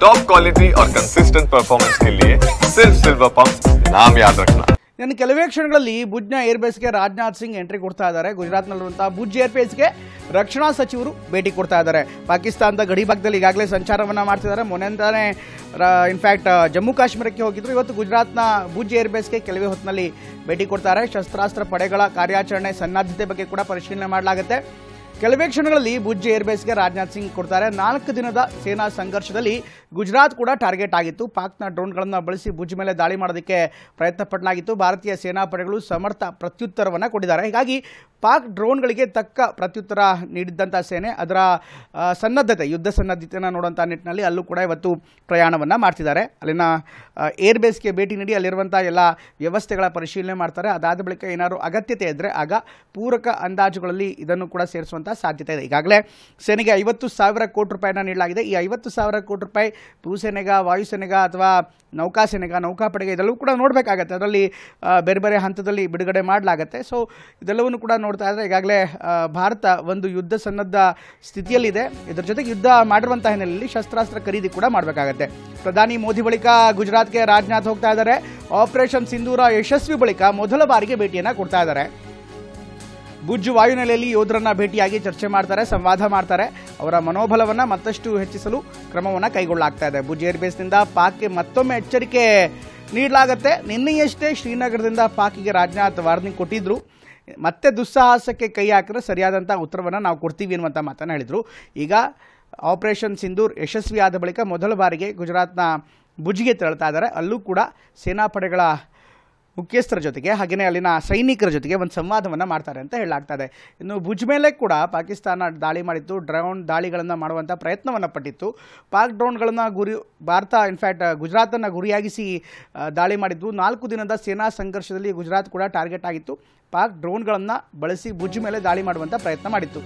Top quality और consistent performance के लिए सिर्फ सिल्वर पंप नाम याद रखना। ಇನ್ನು ಕೆಲವೇ ಕ್ಷಣಗಳಲ್ಲಿ ಭುಜ್ನ ಏರ್ಬೇಸ್ಗೆ ರಾಜನಾಥ್ ಸಿಂಗ್ ಎಂಟ್ರಿ ಕೊಡ್ತಾ ಇದ್ದಾರೆ. ಗುಜರಾತ್ನಲ್ಲಿರುವಂತಹ ಭುಜ್ ಏರ್ಬೇಸ್ಗೆ ರಕ್ಷಣಾ ಸಚಿವರು ಭೇಟಿ ಕೊಡ್ತಾ ಇದ್ದಾರೆ. ಪಾಕಿಸ್ತಾನದ ಗಡಿ ಭಾಗದಲ್ಲಿ ಈಗಾಗಲೇ ಸಂಚಾರವನ್ನ ಮಾಡ್ತಿದ್ದಾರೆ. ಮೊನ್ನೆಂತಾನೆ ಇನ್ಫ್ಯಾಕ್ಟ್ ಜಮ್ಮು ಕಾಶ್ಮೀರಕ್ಕೆ ಹೋಗಿದ್ರು. ಇವತ್ತು ಗುಜರಾತ್ನ ಭುಜ್ ಏರ್ಬೇಸ್ಗೆ ಕೆಲವೇ ಹೊತ್ತಿನಲ್ಲಿ ಭೇಟಿ ಕೊಡ್ತಾರೆ. ಶಸ್ತ್ರಾಸ್ತ್ರ ಪಡೆಗಳ ಕಾರ್ಯಾಚರಣೆ ಸನ್ನದ್ಧತೆ ಬಗ್ಗೆ ಕೂಡ ಪರಿಶೀಲನೆ ಮಾಡಲಾಗುತ್ತೆ. ಕೆಲವೇ ಕ್ಷಣಗಳಲ್ಲಿ ಭುಜ್ ಏರ್ಬೇಸ್ಗೆ ರಾಜನಾಥ್ ಸಿಂಗ್ ಕೊಡ್ತಾರೆ. 4 ದಿನದ ಸೇನಾ ಸಂಘರ್ಷದಲ್ಲಿ ಗುಜರಾತ್ ಕೂಡ ಟಾರ್ಗೆಟ್ ಆಗಿತ್ತು. ಪಾಕ್ನ ಡ್ರೋನ್ಗಳನ್ನು ಬಳಸಿ ಭುಜ್ ಮೇಲೆ ದಾಳಿ ಮಾಡೋದಕ್ಕೆ ಪ್ರಯತ್ನ ಪಡಲಾಗಿತ್ತು. ಭಾರತೀಯ ಸೇನಾ ಪಡೆಗಳು ಸಮರ್ಥ ಪ್ರತ್ಯುತ್ತರವನ್ನು ಕೊಟ್ಟಿದ್ದಾರೆ. ಹೀಗಾಗಿ ಪಾಕ್ ಡ್ರೋನ್ಗಳಿಗೆ ತಕ್ಕ ಪ್ರತ್ಯುತ್ತರ ನೀಡಿದ್ದಂಥ ಸೇನೆ ಅದರ ಸನ್ನದ್ಧತೆ ಯುದ್ಧ ಸನ್ನದ್ಧತೆಯನ್ನು ನೋಡುವಂಥ ನಿಟ್ಟಿನಲ್ಲಿ ಅಲ್ಲೂ ಕೂಡ ಇವತ್ತು ಪ್ರಯಾಣವನ್ನು ಮಾಡ್ತಿದ್ದಾರೆ. ಅಲ್ಲಿನ ಏರ್ಬೇಸ್ಗೆ ಭೇಟಿ ನೀಡಿ ಅಲ್ಲಿರುವಂಥ ಎಲ್ಲ ವ್ಯವಸ್ಥೆಗಳ ಪರಿಶೀಲನೆ ಮಾಡ್ತಾರೆ. ಅದಾದ ಬಳಿಕ ಏನಾದರೂ ಅಗತ್ಯತೆ ಇದ್ದರೆ ಆಗ ಪೂರಕ ಅಂದಾಜುಗಳಲ್ಲಿ ಇದನ್ನು ಕೂಡ ಸೇರಿಸುವಂಥ ಸಾಧ್ಯತೆ ಇದೆ. ಈಗಾಗಲೇ ಸೇನೆಗೆ 50,000 ಕೋಟಿ ರೂಪಾಯಿನ ನೀಡಲಾಗಿದೆ. ಈ 50,000 ಕೋಟಿ ರೂಪಾಯಿ ಭೂಸೇನೆಗ, ವಾಯುಸೇನೆಗ ಅಥವಾ ನೌಕಾಸೇನೆಗ, ನೌಕಾಪಡೆಗೆ ಇದೆಲ್ಲವೂ ಕೂಡ ನೋಡಬೇಕಾಗತ್ತೆ. ಅದರಲ್ಲಿ ಬೇರೆ ಬೇರೆ ಹಂತದಲ್ಲಿ ಬಿಡುಗಡೆ ಮಾಡಲಾಗತ್ತೆ. ಸೊ ಇದೆಲ್ಲವನ್ನು ಕೂಡ ನೋಡ್ತಾ ಇದ್ದರೆ ಈಗಾಗಲೇ ಭಾರತ ಒಂದು ಯುದ್ಧ ಸನ್ನದ್ಧ ಸ್ಥಿತಿಯಲ್ಲಿದೆ. ಇದರ ಜೊತೆಗೆ ಯುದ್ಧ ಮಾಡಿರುವಂಥ ಹಿನ್ನೆಲೆಯಲ್ಲಿ ಶಸ್ತ್ರಾಸ್ತ್ರ ಖರೀದಿ ಕೂಡ ಮಾಡಬೇಕಾಗತ್ತೆ. ಪ್ರಧಾನಿ ಮೋದಿ ಬಳಿಕ ಗುಜರಾತ್ಗೆ ರಾಜನಾಥ್ ಹೋಗ್ತಾ ಇದ್ದಾರೆ. ಆಪರೇಷನ್ ಸಿಂಧೂರ ಯಶಸ್ವಿ ಬಳಿಕ ಮೊದಲ ಬಾರಿಗೆ ಭೇಟಿಯನ್ನು ಕೊಡ್ತಾ ಇದ್ದಾರೆ. ಭುಜ್ ವಾಯುನೆಲೆಯಲ್ಲಿ ಯೋಧರನ್ನ ಭೇಟಿಯಾಗಿ ಚರ್ಚೆ ಮಾಡ್ತಾರೆ, ಸಂವಾದ ಮಾಡ್ತಾರೆ. ಅವರ ಮನೋಬಲವನ್ನು ಮತ್ತಷ್ಟು ಹೆಚ್ಚಿಸಲು ಕ್ರಮವನ್ನು ಕೈಗೊಳ್ಳಲಾಗ್ತಾ ಇದೆ. ಭುಜ್ ಏರ್ಬೇಸ್ನಿಂದ ಪಾಕ್ಗೆ ಮತ್ತೊಮ್ಮೆ ಎಚ್ಚರಿಕೆ ನೀಡಲಾಗುತ್ತೆ. ನಿನ್ನೆಯಷ್ಟೇ ಶ್ರೀನಗರದಿಂದ ಪಾಕಿಗೆ ರಾಜನಾಥ್ ವಾರ್ನಿಂಗ್ ಕೊಟ್ಟಿದ್ರು. ಮತ್ತೆ ದುಸ್ಸಾಹಸಕ್ಕೆ ಕೈ ಹಾಕಿದ್ರೆ ಸರಿಯಾದಂಥ ಉತ್ತರವನ್ನು ನಾವು ಕೊಡ್ತೀವಿ ಅನ್ನುವಂಥ ಮಾತನ್ನು ಹೇಳಿದರು. ಈಗ ಆಪರೇಷನ್ ಸಿಂಧೂರ್ ಯಶಸ್ವಿ ಆದ ಬಳಿಕ ಮೊದಲ ಬಾರಿಗೆ ಗುಜರಾತ್ನ ಭುಜ್ಗೆ ತೆರಳ್ತಾ ಇದ್ದಾರೆ. ಅಲ್ಲೂ ಕೂಡ ಸೇನಾಪಡೆಗಳ ಮುಖ್ಯಸ್ಥರ ಜೊತೆಗೆ ಹಾಗೆಯೇ ಅಲ್ಲಿನ ಸೈನಿಕರ ಜೊತೆಗೆ ಒಂದು ಸಂವಾದವನ್ನು ಮಾಡ್ತಾರೆ ಅಂತ ಹೇಳಲಾಗ್ತಾ ಇದೆ. ಇನ್ನು ಭುಜ್ ಮೇಲೆ ಕೂಡ ಪಾಕಿಸ್ತಾನ ದಾಳಿ ಮಾಡಿತ್ತು. ಡ್ರೋನ್ ದಾಳಿಗಳನ್ನು ಮಾಡುವಂಥ ಪ್ರಯತ್ನವನ್ನು ಪಟ್ಟಿತ್ತು. ಪಾಕ್ ಡ್ರೋನ್ಗಳನ್ನು ಭಾರತ ಇನ್ಫ್ಯಾಕ್ಟ್ ಗುಜರಾತನ್ನು ಗುರಿಯಾಗಿಸಿ ದಾಳಿ ಮಾಡಿದ್ದು. 4 ದಿನದ ಸೇನಾ ಸಂಘರ್ಷದಲ್ಲಿ ಗುಜರಾತ್ ಕೂಡ ಟಾರ್ಗೆಟ್ ಆಗಿತ್ತು. ಪಾಕ್ ಡ್ರೋನ್ಗಳನ್ನು ಬಳಸಿ ಭುಜ್ ಮೇಲೆ ದಾಳಿ ಮಾಡುವಂಥ ಪ್ರಯತ್ನ ಮಾಡಿತ್ತು.